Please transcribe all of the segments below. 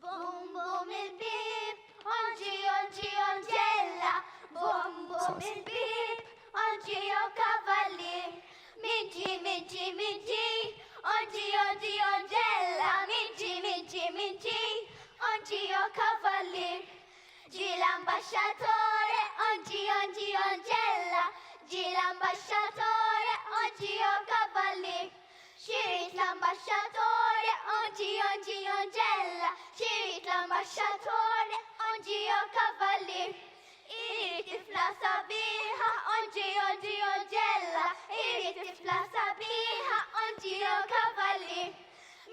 Bum bum il-bib, onġi onġi onġella. Bum bum il-bib, onġi o kavalli. Minġi minġi minġi, onġi onġi onġella. Minġi minġi minġi, onġi o kavalli. Ġi l-ambasċatore, onġi onġi onġella. Ġi l-ambasċatore, onġi o kavalli. Xirit l-ambasċatore, onġi onġi onġella. Xirit l-ambasċatore, onġi o kavalli. Irit tifla sabiħa, onġi onġi onġella. Irit tifla sabiħa, onġi o kavalli.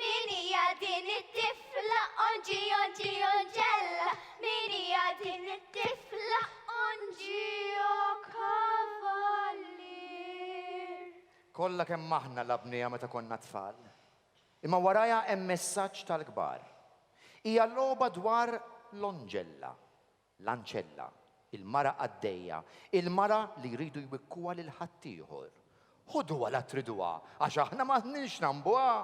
Min hija din it-tifla, onġi onġi onġella. Min hija din it-tifla, onġi o kavalli. Kolla kemm aħna labnija meta konna tfal. Imma waraja hemm messaġġ tal-kbar. Hija logħba dwar l-onġella, l-anċella, il-mara għaddejja, il-mara li jridu jwikkuha lil ħaddieħor. Ħuduha la triduha għax aħna m'aħniex nambuha.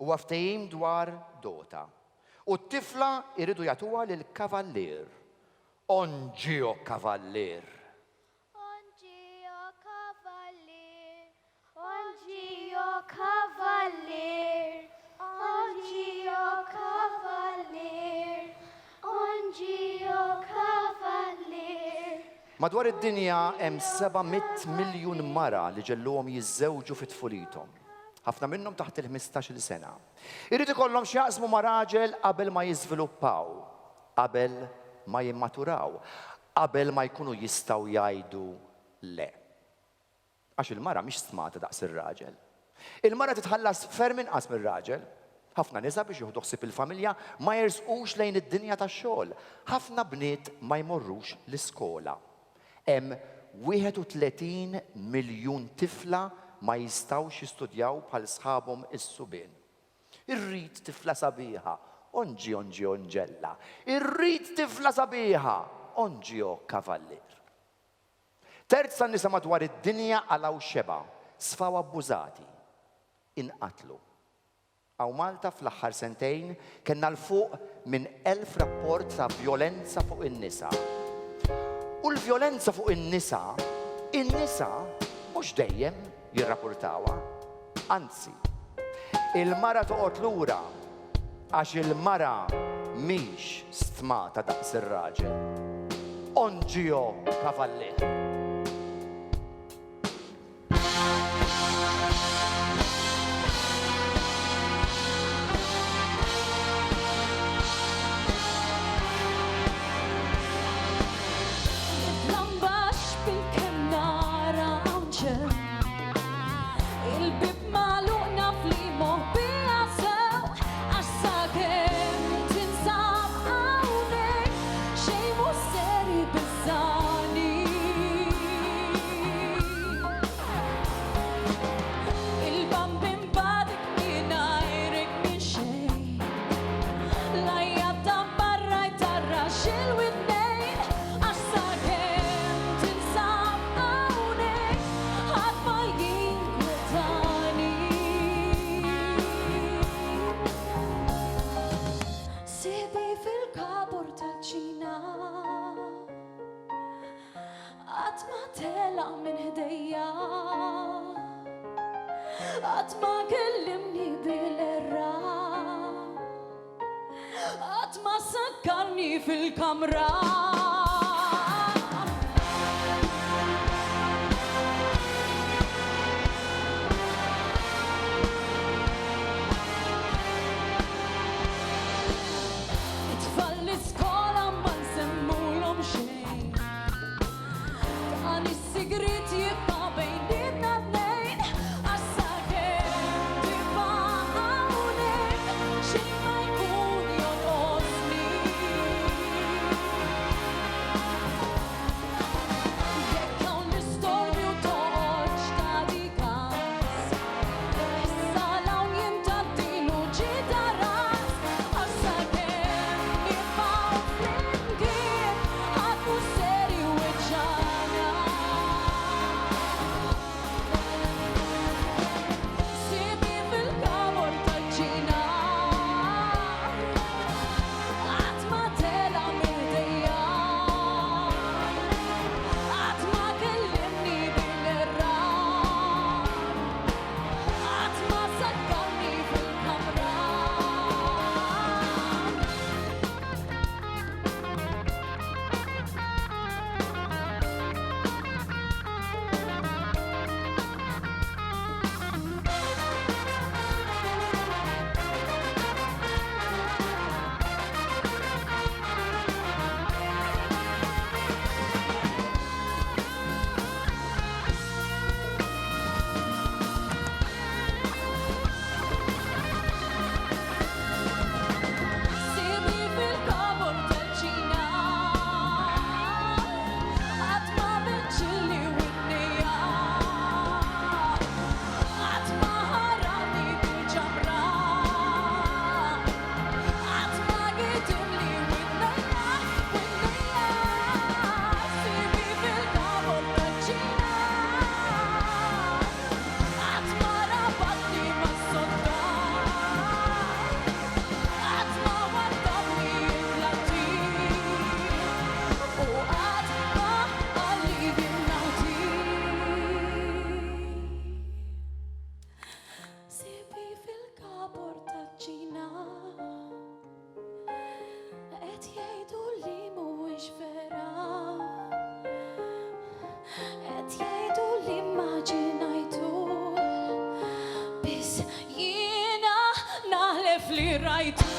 Huwa ftehim dwar dota. U t-tifla jridu jagħtuha lil kavallier. Onġio kavallier. Onġio kavallier, onġio kavallier, onġio kavallier. Madwar id-dinja hemm 700 miljun mara li ġelluhom jiżżewġu fit-tfulithom. Ħafna minnhom taħt il-15-il sena. Irid ikollhom x'jaqsmu ma' raġel qabel ma jiżviluppaw, qabel ma jimmaturaw, qabel ma jkunu jistgħu jgħidu le. Għax il-mara mhix stmata daqs ir-raġel. Il-mara titħallas ferm inqas mir-raġel. Ħafna nisa biex jieħdu ħsieb il-familja ma jersqux lejn id-dinja tax-xogħol. Ħafna bniet ma jmorrux l-iskola. Hemm 31 miljun tifla ma jistgħux jistudjaw bħal sħabhom is-subien. Irrid tifla sabiħa, onġi onġi onġella. Irrid tifla sabiħa, onġi o kavallier. Terz tan-nisa madwar id-dinja għalaw xeba, sfaw abbużati, inqatlu. Għaw Malta fl-aħħar sentejn kellna l-fuq minn 1000 rapport ta' vjolenza fuq in-nisa. U l-vjolenza fuq in-nisa mhux dejjem jirrapportawha. Anzi, il-mara toqgħod lura għax il-mara mhix stmata daqs ir-raġel. Onġio kavallier. fil-kamra. It-tfal l-iskola ma nsemmulhom xejn. Dan is-sigriet jibqa' bejnietna tnejn. Għax sakemm tibqa' hawnhekk xejn ma jkun jonqosni. qed jgħidu li mhuwiex vera. Qed jgħidu li immaġinajtu. Biss jiena naħlef li rajtu.